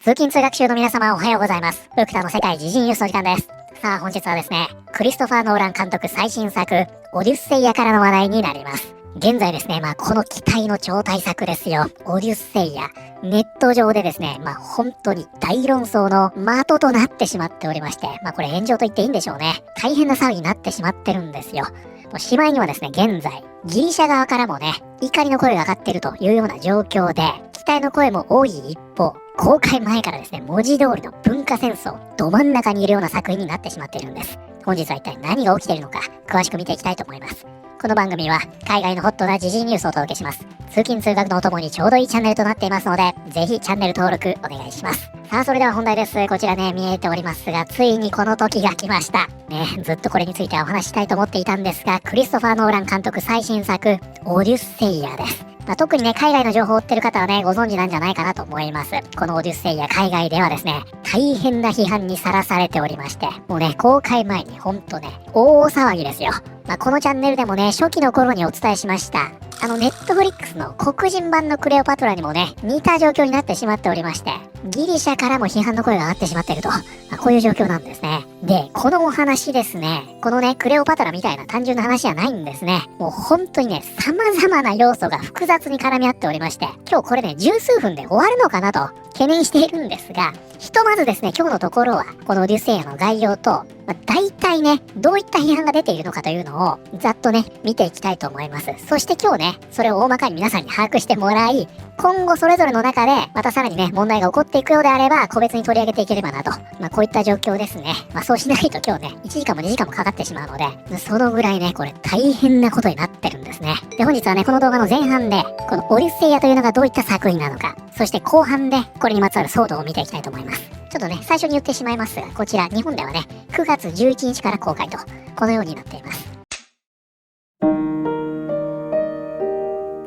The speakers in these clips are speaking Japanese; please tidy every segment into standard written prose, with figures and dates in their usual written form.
通勤通学中の皆様おはようございます。福田の世界自陣ニュースの時間です。さあ本日はですね、クリストファー・ノーラン監督最新作、オデュッセイアからの話題になります。現在ですね、この期待の超大作ですよ。オデュッセイア。ネット上でですね、本当に大論争の的となってしまっておりまして、これ炎上と言っていいんでしょうね。大変な騒ぎになってしまってるんですよ。しまいにはですね、現在、ギリシャ側からもね、怒りの声が上がっているというような状況で、期待の声も多い一方、公開前からですね、文字通りの文化戦争、ど真ん中にいるような作品になってしまっているんです。本日は一体何が起きているのか、詳しく見ていきたいと思います。この番組は、海外のホットな時事ニュースをお届けします。通勤通学のお供にちょうどいいチャンネルとなっていますので、ぜひチャンネル登録お願いします。さあ、それでは本題です。こちらね、見えておりますが、ついにこの時が来ました。ね、ずっとこれについてはお話ししたいと思っていたんですが、クリストファー・ノーラン監督最新作、オデュッセイアです。特にね、海外の情報を追ってる方はね、ご存知なんじゃないかなと思います。このオデュッセイア、海外ではですね、大変な批判にさらされておりまして、もうね、公開前にほんとね、大騒ぎですよ。このチャンネルでもね、初期の頃にお伝えしました。ネットフリックスの黒人版のクレオパトラにもね、似た状況になってしまっておりまして、ギリシャからも批判の声が上がってしまっていると、こういう状況なんですね。で、このお話ですね、このね、クレオパトラみたいな単純な話じゃないんですね。もう本当にね、様々な要素が複雑に絡み合っておりまして、今日これね、十数分で終わるのかなと懸念しているんですが、ひとまずですね、今日のところは、このオデュッセイアの概要と、大体ね、どういった批判が出ているのかというのを、ざっとね、見ていきたいと思います。そして今日ね、それを大まかに皆さんに把握してもらい、今後それぞれの中で、またさらにね、問題が起こっていくようであれば、個別に取り上げていければなと。こういった状況ですね。そうしないと今日ね、1時間も2時間もかかってしまうので、そのぐらいね、これ大変なことになってるんですね。で、本日はね、この動画の前半で、このオデュッセイアというのがどういった作品なのか、そして後半で、これにまつわる騒動を見ていきたいと思います。ちょっとね、最初に言ってしまいますが、こちら、日本ではね、9月11日から公開と、このようになっています。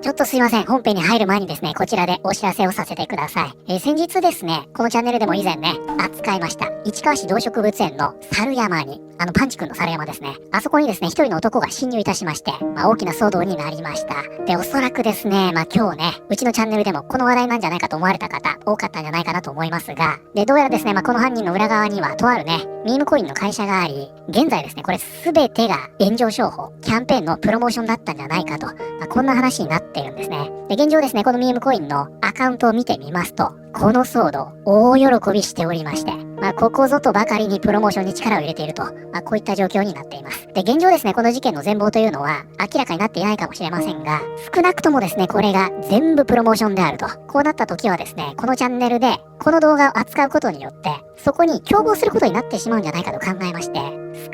ちょっとすいません。本編に入る前にですね、こちらでお知らせをさせてください。先日ですね、このチャンネルでも以前ね、扱いました。市川市動植物園の猿山に、パンチくんの猿山ですね。あそこにですね、一人の男が侵入いたしまして、大きな騒動になりました。で、おそらくですね、今日ね、うちのチャンネルでもこの話題なんじゃないかと思われた方、多かったんじゃないかなと思いますが、で、どうやらですね、この犯人の裏側には、とあるね、ミームコインの会社があり、現在ですね、これ全てが炎上商法、キャンペーンのプロモーションだったんじゃないかと、こんな話になっているんですね。で、現状ですね、このミームコインのアカウントを見てみますと、この騒動、大喜びしておりまして、ここぞとばかりにプロモーションに力を入れていると、こういった状況になっています。で、現状ですね、この事件の全貌というのは明らかになっていないかもしれませんが、少なくともですね、これが全部プロモーションであると。こうなった時はですね、このチャンネルで、この動画を扱うことによって、そこに共謀することになってしまうんじゃないかと考えまして、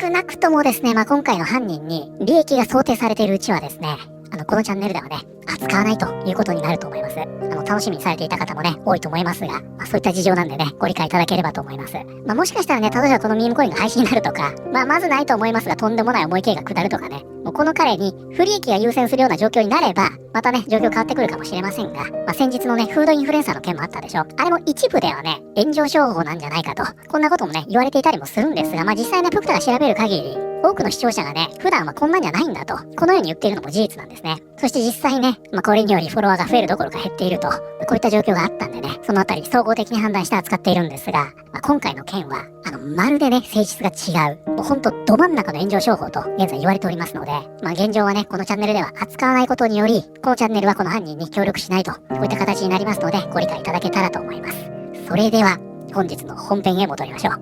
少なくともですね、今回の犯人に利益が想定されているうちはですね、このチャンネルではね、扱わないということになると思います。楽しみにされていた方もね、多いと思いますが、そういった事情なんでね、ご理解いただければと思います。もしかしたらね、例えばこのミームコインが廃止になるとか、まずないと思いますが、とんでもない重い刑が下るとかね、もうこの彼に不利益が優先するような状況になれば、またね、状況変わってくるかもしれませんが、先日のね、フードインフルエンサーの件もあったでしょ。あれも一部ではね、炎上商法なんじゃないかと、こんなこともね、言われていたりもするんですが、実際ね、プクタが調べる限り、多くの視聴者がね、普段はこんなんじゃないんだと、このように言っているのも事実なんですね。そして実際ね、これによりフォロワーが増えるどころか減っていると、こういった状況があったんでね、そのあたり総合的に判断して扱っているんですが、今回の件は、まるでね、性質が違う、もうほんとど真ん中の炎上商法と現在言われておりますので、現状はね、このチャンネルでは扱わないことにより、このチャンネルはこの犯人に協力しないと、こういった形になりますので、ご理解いただけたらと思います。それでは、本日の本編へ戻りましょう。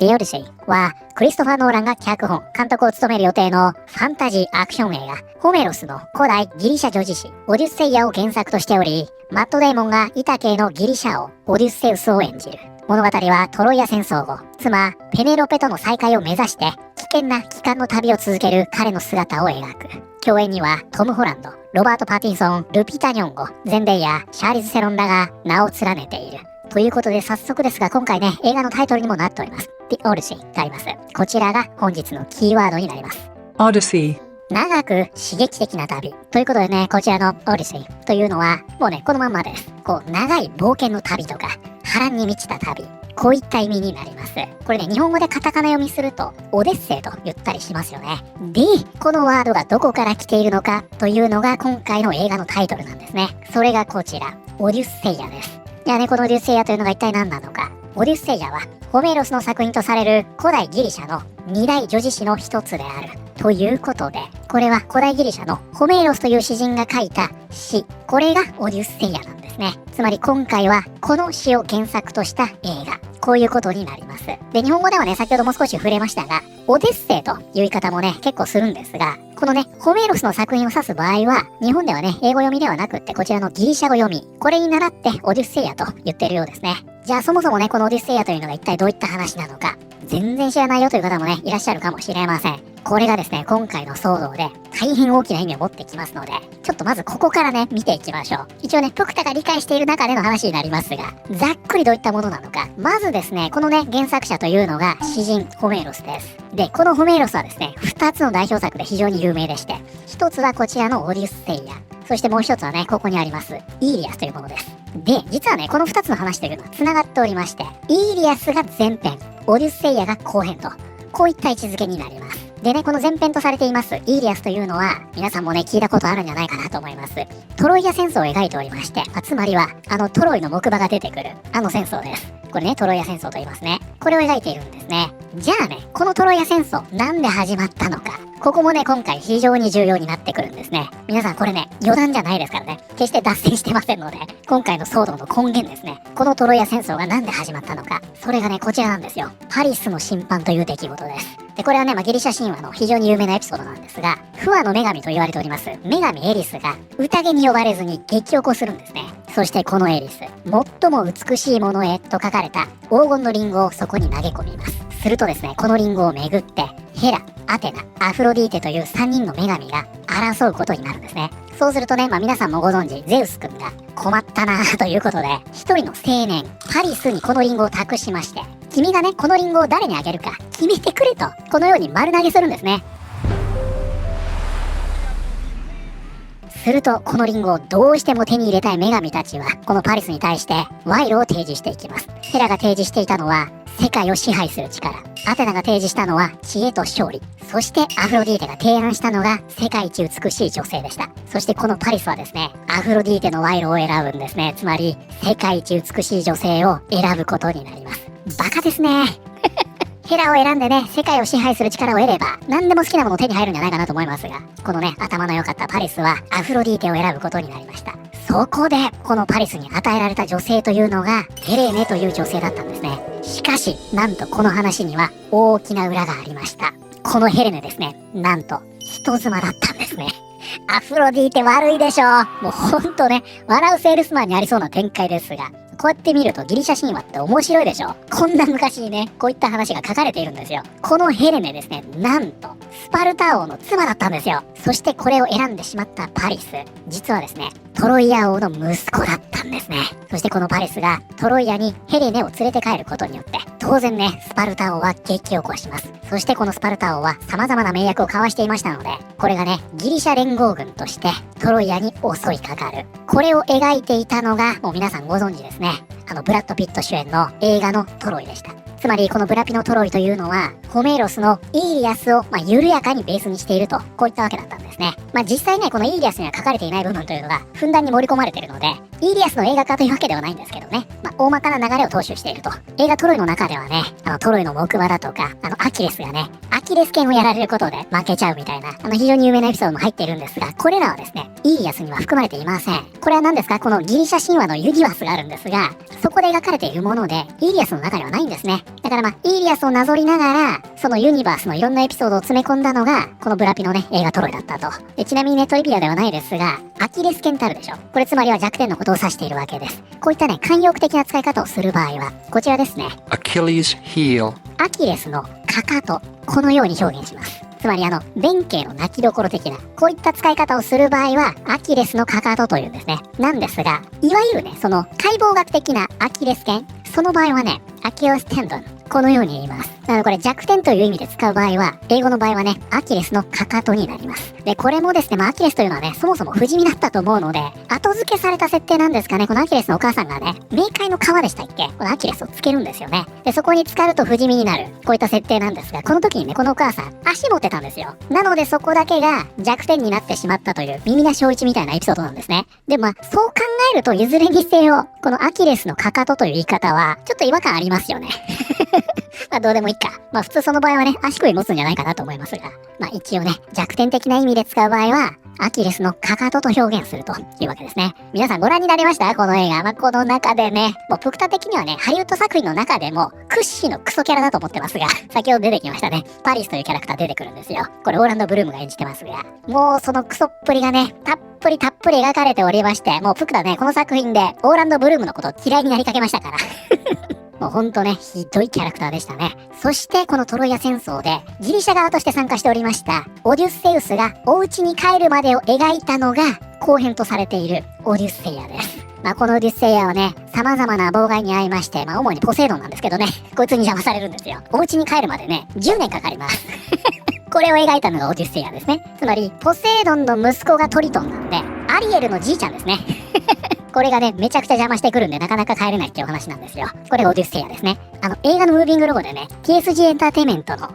The Odyssey はクリストファー・ノーランが脚本、監督を務める予定のファンタジーアクション映画、ホメロスの古代ギリシャ女子誌、オデュッセイアを原作としており、マット・デイモンがイタ系のギリシャ王、オデュッセウスを演じる。物語はトロイア戦争後、妻、ペネロペとの再会を目指して、危険な帰還の旅を続ける彼の姿を描く。共演にはトム・ホランド、ロバート・パティンソン、ルピータ・ニョンゴ、ゼンデイヤ、シャーリズ・セロンらが名を連ねている。ということで早速ですが今回ね、映画のタイトルにもなっております。The Odyssey とあります。こちらが本日のキーワードになります。Odyssey。長く刺激的な旅。ということでね、こちらの Odyssey というのは、もうね、このまんまです。長い冒険の旅とか、波乱に満ちた旅。こういった意味になります。これね、日本語でカタカナ読みすると、オデッセイと言ったりしますよね。で、このワードがどこから来ているのかというのが今回の映画のタイトルなんですね。それがこちら、オデュッセイアです。じゃあね、このオデュッセイアというのが一体何なのか。オデュッセイアは、ホメイロスの作品とされる古代ギリシャの二大女子詩の一つである。ということで、これは古代ギリシャのホメイロスという詩人が書いた詩。これがオデュッセイアなんですね。つまり今回はこの詩を原作とした映画。こういうことになります。で、日本語ではね、先ほども少し触れましたが、オデッセイという言い方もね、結構するんですが、このね、ホメイロスの作品を指す場合は、日本ではね、英語読みではなくって、こちらのギリシャ語読み、これに倣ってオデュッセイアと言ってるようですね。じゃあそもそもね、このオデュッセイアというのが一体どういった話なのか、全然知らないよという方もね、いらっしゃるかもしれません。これがですね、今回の騒動で大変大きな意味を持ってきますので、ちょっとまずここからね、見ていきましょう。一応ね、プクタが理解している中での話になりますが、ざっくりどういったものなのか。まずですね、このね、原作者というのが詩人ホメイロスです。で、このホメイロスはですね、2つの代表作で非常に有名でして、1つはこちらのオデュッセイア。そしてもう1つはね、ここにあります、イーリアスというものです。で、実はね、この2つの話というのは繋がっておりまして、イーリアスが前編、オデュッセイアが後編と、こういった位置づけになります。でね、この前編とされていますイーリアスというのは、皆さんもね、聞いたことあるんじゃないかなと思います。トロイア戦争を描いておりまして、つまりは、トロイの木馬が出てくる、戦争です。これね、トロイア戦争と言いますね。これを描いているんですね。じゃあね、このトロイア戦争、なんで始まったのか。ここもね、今回非常に重要になってくるんですね。皆さんこれね、余談じゃないですからね。決して脱線してませんので、今回の騒動の根源ですね。このトロイア戦争がなんで始まったのか。それがね、こちらなんですよ。パリスの審判という出来事です。で、これはね、ギリシャ神話の非常に有名なエピソードなんですが、不和の女神と言われております、女神エリスが宴に呼ばれずに激おこするんですね。そしてこのエリス、最も美しいものへと書かれた黄金のリンゴをそこに投げ込みます。するとですね、このリンゴをめぐって、ヘラ、アテナ、アフロディーテという3人の女神が争うことになるんですね。そうするとね、皆さんもご存知、ゼウス君が困ったなということで、一人の青年、パリスにこのリンゴを託しまして、君がね、このリンゴを誰にあげるか決めてくれと、このように丸投げするんですね。すると、このリンゴをどうしても手に入れたい女神たちは、このパリスに対して賄賂を提示していきます。ヘラが提示していたのは、世界を支配する力。アテナが提示したのは知恵と勝利。そしてアフロディーテが提案したのが世界一美しい女性でした。そしてこのパリスはですね、アフロディーテの賄賂を選ぶんですね。つまり世界一美しい女性を選ぶことになります。バカですね。ヘラを選んでね、世界を支配する力を得れば、何でも好きなもの手に入るんじゃないかなと思いますが、このね、頭の良かったパリスはアフロディーテを選ぶことになりました。そこで、このパリスに与えられた女性というのが、ヘレーネという女性だったんですね。しかし、なんとこの話には大きな裏がありました。このヘレネですね、なんと人妻だったんですね。アフロディーテ悪いでしょ。もうほんとね、笑うセールスマンにありそうな展開ですが、こうやって見るとギリシャ神話って面白いでしょ。こんな昔にね、こういった話が書かれているんですよ。このヘレネですね、なんとスパルタ王の妻だったんですよ。そしてこれを選んでしまったパリス、実はですね、トロイア王の息子だったんですね。そしてこのパリスがトロイアにヘレネを連れて帰ることによって、当然ね、スパルタ王は激起こします。そしてこのスパルタ王は様々な盟約を交わしていましたので、これがね、ギリシャ連合軍としてトロイアに襲いかかる。これを描いていたのが、もう皆さんご存知ですね。ブラッド・ピット主演の映画のトロイでした。つまりこのブラピのトロイというのは、ホメイロスのイーリアスを緩やかにベースにしていると、こういったわけだったんですね。実際ね、このイーリアスには書かれていない部分というのがふんだんに盛り込まれているので、イーリアスの映画化というわけではないんですけどね、大まかな流れを踏襲していると。映画トロイの中ではね、トロイの木馬だとか、アキレスがね、アキレス腱をやられることで負けちゃうみたいな、非常に有名なエピソードも入っているんですが、これらはですね、イーリアスには含まれていません。これは何ですか？このギリシャ神話のユニバースがあるんですが、そこで描かれているもので、イーリアスの中にはないんですね。だからイーリアスをなぞりながら、そのユニバースのいろんなエピソードを詰め込んだのが、このブラピのね、映画トロイだったと。で、ちなみにね、トリビアではないですが、アキレス腱ってあるでしょ。これつまりは弱点のことを指しているわけです。こういったね、慣用句的な使い方をする場合は、こちらですね。Achilles heel。アキレスのかかと、このように表現します。つまり弁慶の泣きどころ的な、こういった使い方をする場合は、アキレスのかかとというんですね。なんですが、いわゆるね、その解剖学的なアキレス腱、その場合はね、アキレステンドン。このように言います。これ弱点という意味で使う場合は、英語の場合はね、アキレスのかかとになります。で、これもですね、アキレスというのはね、そもそも不死身だったと思うので、後付けされた設定なんですかね。このアキレスのお母さんがね、冥界の皮でしたっけ、このアキレスをつけるんですよね。で、そこに浸かると不死身になる。こういった設定なんですが、この時にね、このお母さん、足持ってたんですよ。なのでそこだけが弱点になってしまったという耳な小一みたいなエピソードなんですね。で、そう考えると、いずれにせよ、このアキレスのかかとという言い方は、ちょっと違和感ありますよね。どうでもいいか。普通その場合はね、足首持つんじゃないかなと思いますが、一応ね、弱点的な意味で使う場合は、アキレスのかかとと表現するというわけですね。皆さんご覧になりましたこの映画。この中でね、もうプクタ的にはね、ハリウッド作品の中でも屈指のクソキャラだと思ってますが、先ほど出てきましたね。パリスというキャラクター出てくるんですよ。これオーランド・ブルームが演じてますが、もうそのクソっぷりがね、たっぷり描かれておりまして、もうプクタね、この作品でオーランド・ブルームのことを嫌いになりかけましたから。もうほんとね、ひどいキャラクターでしたね。そしてこのトロイア戦争でギリシャ側として参加しておりましたオデュッセウスがお家に帰るまでを描いたのが後編とされているオデュッセイアです。このオデュッセイアはね、様々な妨害に遭いまして、主にポセイドンなんですけどね、こいつに邪魔されるんですよ。お家に帰るまでね、10年かかります。これを描いたのがオデュッセイアですね。つまり、ポセイドンの息子がトリトンなんで、アリエルのじいちゃんですね。これがね、めちゃくちゃ邪魔してくるんで、なかなか帰れないっていうお話なんですよ。これがオデュッセイアですね。映画のムービングロゴでね、TSG エンターテイメントの、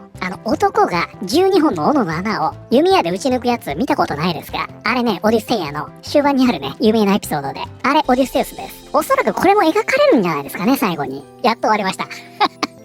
男が12本の斧の穴を弓矢で撃ち抜くやつ見たことないですが、あれね、オデュッセイアの終盤にあるね、有名なエピソードで、あれオデュッセウスです。おそらくこれも描かれるんじゃないですかね、最後に。やっと終わりました。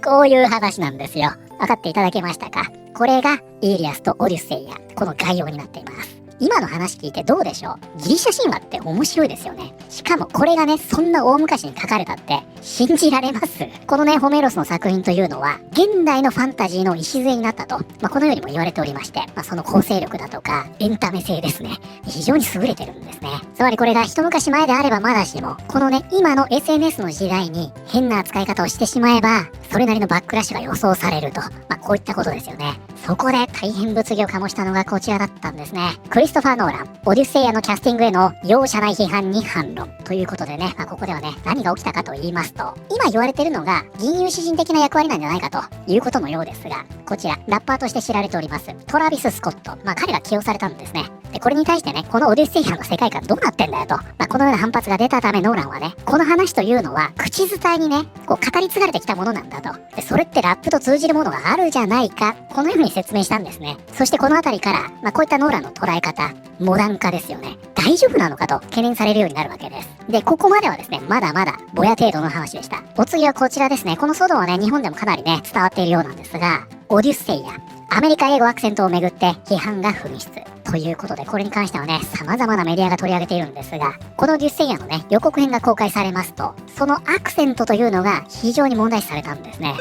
こういう話なんですよ。分かっていただけましたか？これがイーリアスとオデュッセイア、この概要になっています。今の話聞いてどうでしょう？ギリシャ神話って面白いですよね。しかもこれがね、そんな大昔に書かれたって信じられます？このね、ホメロスの作品というのは現代のファンタジーの礎になったと、このようにも言われておりまして、その構成力だとかエンタメ性ですね、非常に優れてるんですね。つまりこれが一昔前であればまだしも、このね、今の SNS の時代に変な扱い方をしてしまえば、それなりのバックラッシュが予想されると、こういったことですよね。そこで大変物議を醸したのがこちらだったんですね。クリストファー・ノーラン、オデュッセイアのキャスティングへの容赦ない批判に反論。ということでね、ここではね、何が起きたかと言いますと、今言われているのが、銀融詩人的な役割なんじゃないかということのようですが、こちら、ラッパーとして知られております、トラビス・スコット。彼が起用されたんですね。で、これに対してね、このオデュッセイアの世界観どうなってんだよと、このような反発が出たため、ノーランはね、この話というのは、口伝えにね、語り継がれてきたものなんだと。で、それってラップと通じるものがあるじゃないか、このように説明したんですね。そしてこのあたりから、こういったノーランの捉え方、モダン化ですよね。大丈夫なのかと懸念されるようになるわけです。で、ここまではですね、まだまだぼや程度の話でした。お次はこちらですね。この騒動はね、日本でもかなりね、伝わっているようなんですが、オデュッセイア、アメリカ英語アクセントをめぐって批判が噴出。ということで、これに関してはね、様々なメディアが取り上げているんですが、このオデュッセイアのね、予告編が公開されますと、そのアクセントというのが非常に問題視されたんですね。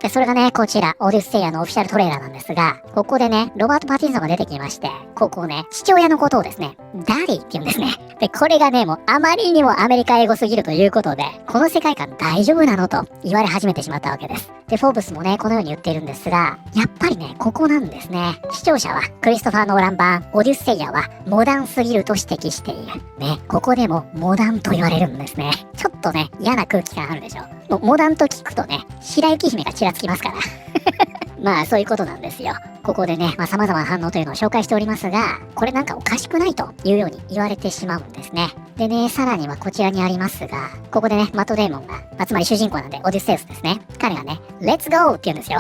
で、それがね、こちら、オデュッセイアのオフィシャルトレーラーなんですが、ここでね、ロバート・パティンソンが出てきまして、ここをね、父親のことをですね、ダディって言うんですね。で、これがね、もうあまりにもアメリカ英語すぎるということで、この世界観大丈夫なのと言われ始めてしまったわけです。で、フォーブスもね、このように言っているんですが、やっぱりね、ここなんですね。視聴者は、クリストファー・ノーラン版、オデュッセイアは、モダンすぎると指摘している。ね、ここでも、モダンと言われるんですね。ちょっとね、嫌な空気感あるでしょ。もうモダンと聞くとね、白雪姫がちらつきますから。そういうことなんですよ。ここでね、様々な反応というのを紹介しておりますが、これなんかおかしくないというように言われてしまうんですね。でね、さらにはこちらにありますが、ここでね、マット・デーモンが、つまり主人公なんで、オデュッセウスですね。彼がね、レッツゴーって言うんですよ。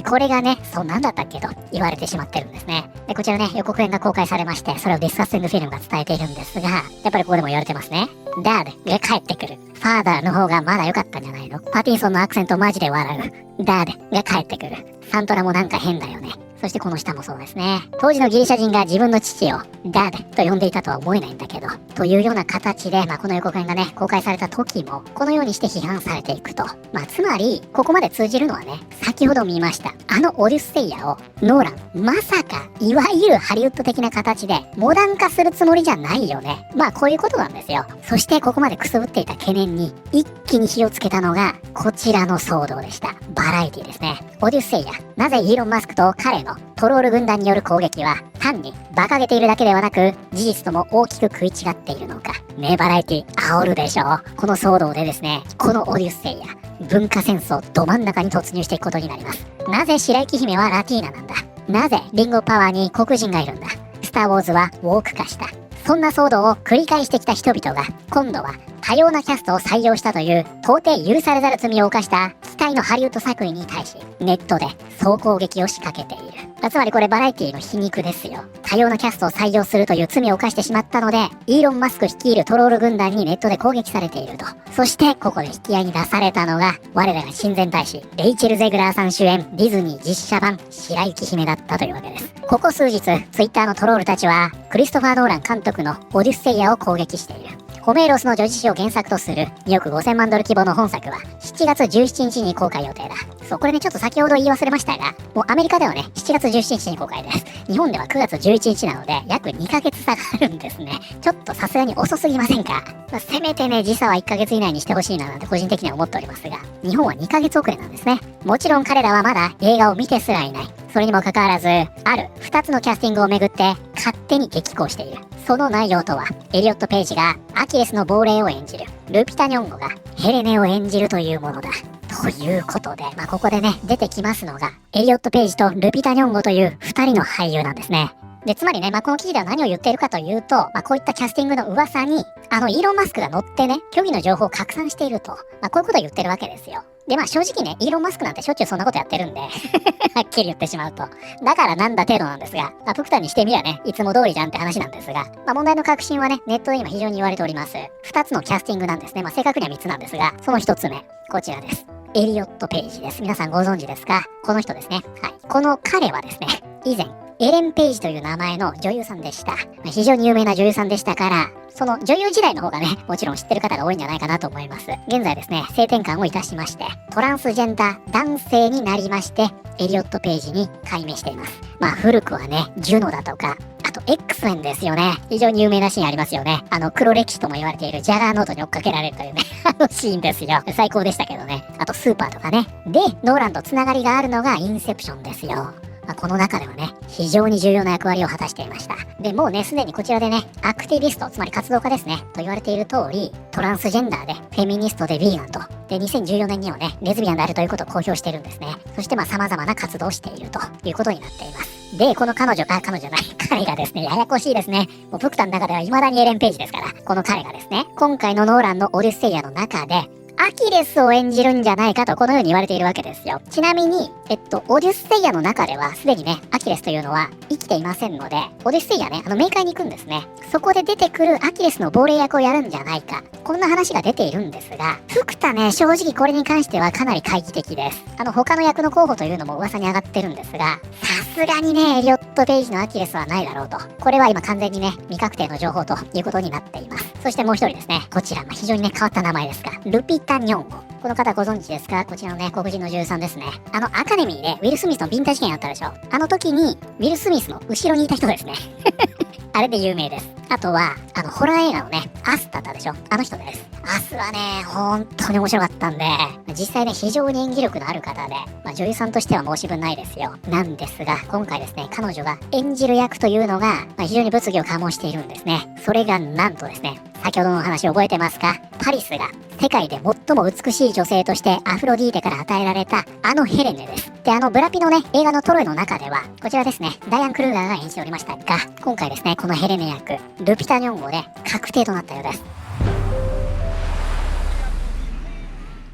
これがね、そうなんだったっけと言われてしまってるんですね。で、こちらね、予告編が公開されまして、それをディスカッシングフィルムが伝えているんですが、やっぱりここでも言われてますね。ダードが帰ってくる。ファーダーの方がまだ良かったんじゃないの？パティンソンのアクセントマジで笑う。ダードが帰ってくる。サントラもなんか変だよね。そしてこの下もそうですね。当時のギリシャ人が自分の父をダードと呼んでいたとは思えないんだけど、というような形で、この予告編がね、公開された時も、このようにして批判されていくと。つまり、ここまで通じるのはね、先ほど見ました。あのオデュッセイアを、ノーラン、まさか、いわゆるハリウッド的な形で、モダン化するつもりじゃないよね。こういうことなんですよ。そしてここまでくすぶっていた懸念に、一気に火をつけたのが、こちらの騒動でした。バラエティですね。オデュッセイア、なぜイーロン・マスクと彼のトロール軍団による攻撃は単に馬鹿げているだけではなく、事実とも大きく食い違っているのか。ねえバラエティ煽るでしょ。この騒動でですね、このオデュッセイヤ、文化戦争ど真ん中に突入していくことになります。なぜ白雪姫はラティーナなんだ。なぜリンゴパワーに黒人がいるんだ。スター・ウォーズはウォーク化した。そんな騒動を繰り返してきた人々が、今度は多様なキャストを採用したという到底許されざる罪を犯した期待のハリウッド作品に対し、ネットで総攻撃を仕掛けている。つまりこれバラエティの皮肉ですよ。多様なキャストを採用するという罪を犯してしまったので、イーロン・マスク率いるトロール軍団にネットで攻撃されていると。そしてここで引き合いに出されたのが、我らが親善大使レイチェル・ゼグラーさん主演ディズニー実写版白雪姫だったというわけです。ここ数日ツイッターのトロールたちはクリストファー・ノーラン監督のオデュッセイヤを攻撃している。ホメイロスの女児誌を原作とする2億5000万ドル規模の本作は7月17日に公開予定だ。そう、これねちょっと先ほど言い忘れましたが、もうアメリカではね7月17日に公開です。日本では9月11日なので約2ヶ月差があるんですね。ちょっとさすがに遅すぎませんか。せめてね時差は1ヶ月以内にしてほしいななんて個人的には思っておりますが、日本は2ヶ月遅れなんですね。もちろん彼らはまだ映画を見てすらいない。それにもかかわらず、ある2つのキャスティングをめぐって勝手に激高している。その内容とは、エリオット・ペイジがアキレスの亡霊を演じる、ルピタ・ニョンゴがヘレネを演じるというものだ。ということで、ここでね、出てきますのが、エリオット・ペイジとルピタ・ニョンゴという2人の俳優なんですね。で、つまりね、この記事では何を言っているかというと、こういったキャスティングの噂に、イーロン・マスクが乗ってね、虚偽の情報を拡散していると、こういうことを言ってるわけですよ。で、正直ね、イーロン・マスクなんてしょっちゅうそんなことやってるんで、はっきり言ってしまうと。だからなんだ程度なんですが、プクタンにしてみりゃね、いつも通りじゃんって話なんですが、問題の核心はね、ネットで今非常に言われております。2つのキャスティングなんですね。正確には3つなんですが、その1つ目、こちらです。エリオット・ペイジです。皆さんご存知ですか？この人ですね。はい。この彼はですね、以前、エレン・ペイジという名前の女優さんでした。非常に有名な女優さんでしたから、その女優時代の方がね、もちろん知ってる方が多いんじゃないかなと思います。現在ですね、性転換をいたしまして、トランスジェンダー男性になりまして、エリオット・ペイジに改名しています。古くはね、ジュノだとか、あと X メンですよね。非常に有名なシーンありますよね。黒歴史とも言われているジャガーノートに追っかけられるというね、シーンですよ。最高でしたけどね。あとスーパーとかね。で、ノーランとつながりがあるのがインセプションですよ。この中ではね、非常に重要な役割を果たしていました。で、もうね、すでにこちらでね、アクティビスト、つまり活動家ですね、と言われている通り、トランスジェンダーで、フェミニストでヴィーガンと、で、2014年にはね、レズビアンであるということを公表しているんですね。そして様々な活動をしているということになっています。で、この彼女じゃない、彼がですね、ややこしいですね。もうプクタの中では未だにエレン・ペイジですから、この彼がですね、今回のノーランのオデュッセイヤの中で、アキレスを演じるんじゃないかとこのように言われているわけですよ。ちなみに、オデュッセイヤの中ではすでにね、アキレスというのは生きていませんので、オデュッセイヤね、冥界に行くんですね。そこで出てくるアキレスの亡霊役をやるんじゃないか。こんな話が出ているんですが、フクタね、正直これに関してはかなり懐疑的です。他の役の候補というのも噂に上がってるんですが、さすがにね、エリオット・ペイジのアキレスはないだろうと。これは今完全にね、未確定の情報ということになっています。そしてもう一人ですね、こちら、非常にね、変わった名前ですが、ルピタ・ニョンゴ。この方ご存知ですか？こちらのね、黒人の女優さんですね。アカデミーでウィル・スミスのビンタ事件あったでしょ？あの時に、ウィル・スミスの後ろにいた人ですね。あれで有名です。あとは、ホラー映画のね、アスだったでしょ？あの人です。アスはね、本当に面白かったんで、実際ね、非常に演技力のある方で、女優さんとしては申し分ないですよ。なんですが、今回ですね、彼女が演じる役というのが、非常に物議を醸しているんですね。それがなんとですね、先ほどのお話覚えてますか？パリスが世界で最も美しい女性としてアフロディーテから与えられたヘレネです。で、ブラピのね、映画のトロイの中では、こちらですね、ダイアン・クルーガーが演じておりましたが、今回ですね、このヘレネ役、ルピタ・ニョンゴで確定となったようです。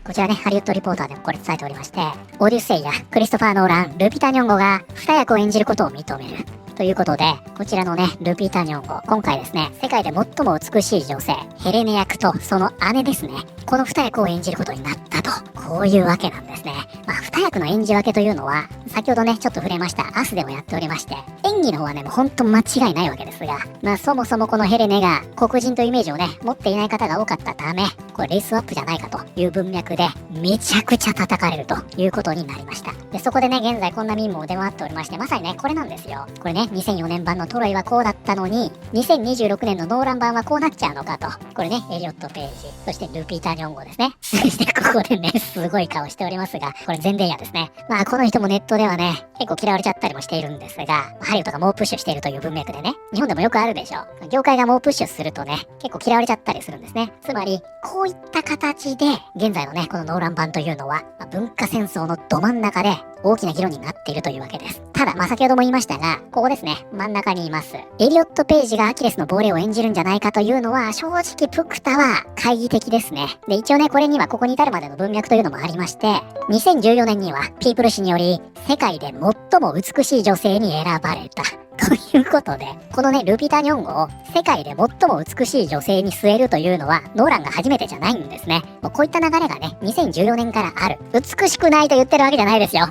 こちらね、ハリウッドリポーターでもこれ伝えておりまして、オデュッセイやクリストファー・ノーラン、ルピタ・ニョンゴが2役を演じることを認める。ということで、こちらのね、ルピタ・ニョンゴ、今回ですね、世界で最も美しい女性、ヘレネ役とその姉ですね、この2役を演じることになったと、こういうわけなんですね。2役の演じ分けというのは、先ほどね、ちょっと触れました、アスでもやっておりまして、演技の方はね、もうほんと間違いないわけですが、そもそもこのヘレネが黒人というイメージをね、持っていない方が多かったため、これレースアップじゃないかという文脈で、めちゃくちゃ叩かれるということになりました。で、そこでね、現在こんなミームも出回っておりまして、まさにね、これなんですよ。これね、2004年版のトロイはこうだったのに、2026年のノーラン版はこうなっちゃうのかと。これね、エリオット・ペイジ、そしてルピーター・ニョンゴですね。そしてここでね、すごい顔しておりますが、ここれゼンデイヤですね。この人もネットではね、結構嫌われちゃったりもしているんですが、ハリウッドが猛プッシュしているという文脈でね、日本でもよくあるでしょ。業界が猛プッシュするとね、結構嫌われちゃったりするんですね。つまり、こういった形で、現在のね、このノーラン版というのは、文化戦争のど真ん中で大きな議論になっているというわけです。ただ、先ほども言いましたが、ここですね、真ん中にいます。エリオット・ペイジがアキレスの亡霊を演じるんじゃないかというのは、正直プクタは懐疑的ですね。で、一応ね、これにはここに至るまでの文脈というのもありまして、2014年には、ピープル誌により、世界で最も美しい女性に選ばれた。ということで、このね、ルピタ・ニョンゴを世界で最も美しい女性に据えるというのは、ノーランが初めてじゃないんですね。もうこういった流れがね、2014年からある。美しくないと言ってるわけじゃないですよ。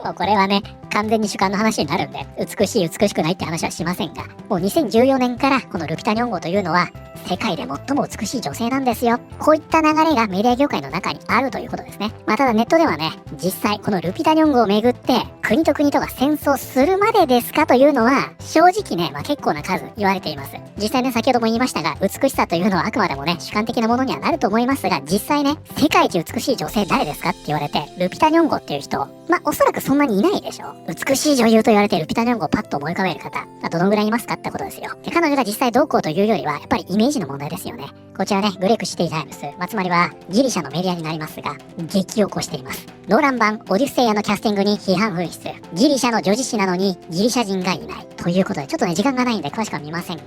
もうこれはね、完全に主観の話になるんで、美しい美しくないって話はしませんが、もう2014年からこのルピタ・ニョンゴというのは、世界で最も美しい女性なんですよ。こういった流れがメディア業界の中にあるということですね。ただネットではね、実際このルピタ・ニョンゴをめぐって、国と国とが戦争するまでですかというのは、正直ね、結構な数言われています。実際ね、先ほども言いましたが、美しさというのはあくまでもね、主観的なものにはなると思いますが、実際ね、世界一美しい女性誰ですかって言われて、ルピタ・ニョンゴっていう人、おそらくそんなにいないでしょ。美しい女優と言われてルピタ・ニョンゴをパッと思い浮かべる方、どのぐらいいますかってことですよ。で、彼女が実際どうこうというよりは、やっぱりイメージの問題ですよね。こちらね、グレークシティタイムス、つまりはギリシャのメディアになりますが、激を起こしています。ノーラン版オデュッセイヤのキャスティングに批判噴出。ギリシャの女子誌なのにギリシャ人がいない。ということで、ちょっとね、時間がないんで詳しくは見ませんが、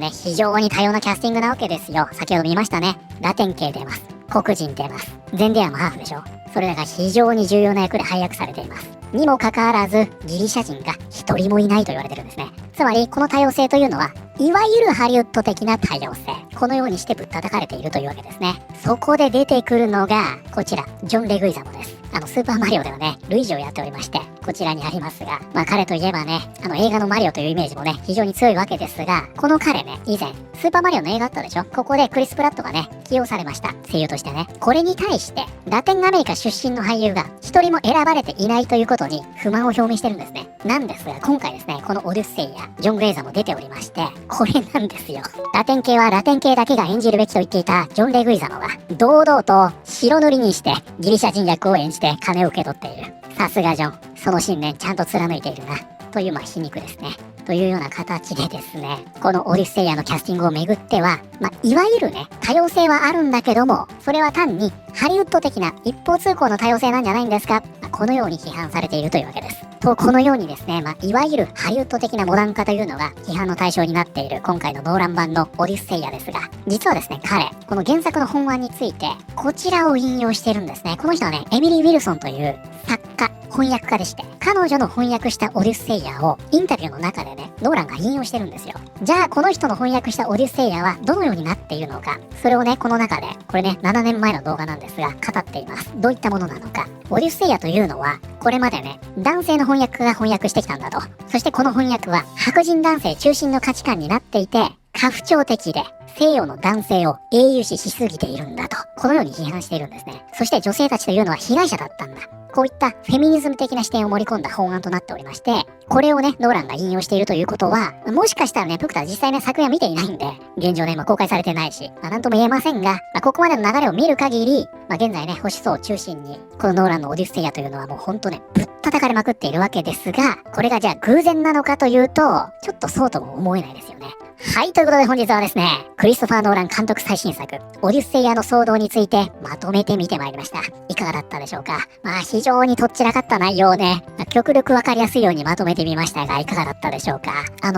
非常に多様なキャスティングなわけですよ。先ほど見ましたね。ラテン系出ます。黒人出ます。ゼンデヤもハーフでしょ。それらが非常に重要な役で配役されています。にもかかわらず、ギリシャ人が一人もいないと言われてるんですね。つまり、この多様性というのは、いわゆるハリウッド的な多様性。このようにしてぶったたかれているというわけですね。そこで出てくるのが、こちら、ジョン・レグイザモです。スーパーマリオではね、ルイージをやっておりまして、こちらにありますが、彼といえばね、映画のマリオというイメージもね、非常に強いわけですが、この彼ね、以前、スーパーマリオの映画あったでしょ。ここでクリス・プラットがね、起用されました。声優としてね。これに対して、ラテンアメリカ出身の俳優が一人も選ばれていないということに不満を表明してるんですね。なんですが、今回ですね、このオデュッセイやジョン・グレイザーも出ておりまして、これなんですよ。ラテン系はラテン系だけが演じるべきと言っていたジョン・レグイザモが、堂々と白塗りにしてギリシャ人役を演じて金を受け取っている。さすがジョン。その信念ちゃんと貫いているな。という皮肉ですね。というような形でですね、このオデュッセイヤのキャスティングをめぐっては、いわゆるね、多様性はあるんだけども、それは単にハリウッド的な一方通行の多様性なんじゃないんですか、このように批判されているというわけです。と、このようにですね、いわゆるハリウッド的なモダン化というのが批判の対象になっている今回のノーラン版のオデュッセイヤですが、実はですね、彼、この原作の本案について、こちらを引用してるんですね。この人はね、エミリー・ウィルソンという作家、翻訳家でして、彼女の翻訳したオデュッセイヤをインタビューの中でね、ノーランが引用してるんですよ。じゃあ、この人の翻訳したオデュッセイヤはどのようになっているのか、それをね、この中で、これね、7年前の動画なんですが、語っています。どういったものなのか。オデュッセイヤというのは、これまでね、男性の翻訳家が翻訳してきたんだと。そしてこの翻訳は、白人男性中心の価値観になっていて、家父長的で、西洋の男性を英雄視しすぎているんだと。このように批判しているんですね。そして女性たちというのは被害者だったんだ。こういったフェミニズム的な視点を盛り込んだ本案となっておりまして、これをね、ノーランが引用しているということは、もしかしたらね、プクタは実際ね、作品は見ていないんで、現状ね、公開されてないし、なんとも言えませんが、ここまでの流れを見る限り、現在ね、星層を中心に、このノーランのオデュッセイヤというのはもうほんとね、ぶったたかれまくっているわけですが、これがじゃあ偶然なのかというと、ちょっとそうとも思えないですよね。はい、ということで本日はですね、クリストファー・ノーラン監督最新作、オデュッセイヤの騒動についてまとめてみてまいりました。いかがだったでしょうか。非常にとっちらかった内容をね、極力わかりやすいようにまとめてみましたが、いかがだったでしょうか。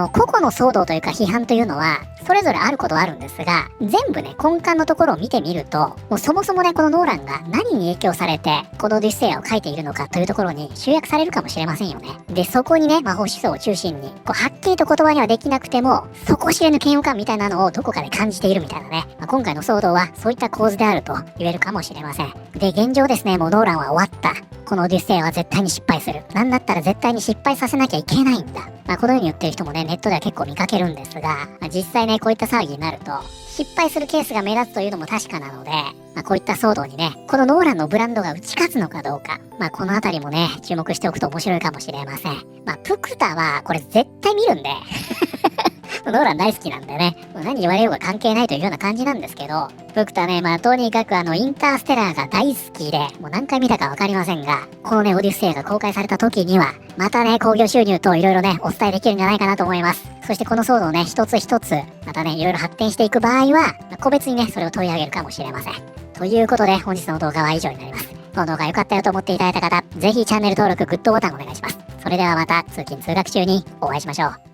個々の騒動というか批判というのは、それぞれあることはあるんですが、全部ね、根幹のところを見てみると、もうそもそもね、このノーランが何に影響されて、このオデュッセイヤを書いているのかというところに集約されるかもしれませんよね。で、そこにね、魔法思想を中心に、はっきりと言葉にはできなくても、底知れぬ嫌悪感みたいなのをどこかで感じているみたいなね。今回の騒動はそういった構図であると言えるかもしれません。で、現状ですね、もうノーランは終わった。このオデュッセイヤは絶対に失敗する。なんだったら絶対に失敗させなきゃいけないんだ。このように言ってる人もね、ネットでは結構見かけるんですが、実際ね、こういった騒ぎになると、失敗するケースが目立つというのも確かなので、こういった騒動にね、このノーランのブランドが打ち勝つのかどうか、このあたりもね、注目しておくと面白いかもしれません。プクタはこれ絶対見るんで、ノーラン大好きなんでね、何言われようが関係ないというような感じなんですけど、僕とはね、とにかくインターステラーが大好きで、もう何回見たかわかりませんが、このね、オデュッセイが公開された時には、またね、興行収入といろいろね、お伝えできるんじゃないかなと思います。そしてこの騒動をね、一つ一つ、またね、いろいろ発展していく場合は、個別にね、それを取り上げるかもしれません。ということで、本日の動画は以上になります。この動画良かったよと思っていただいた方、ぜひチャンネル登録、グッドボタンお願いします。それではまた通勤通学中にお会いしましょう。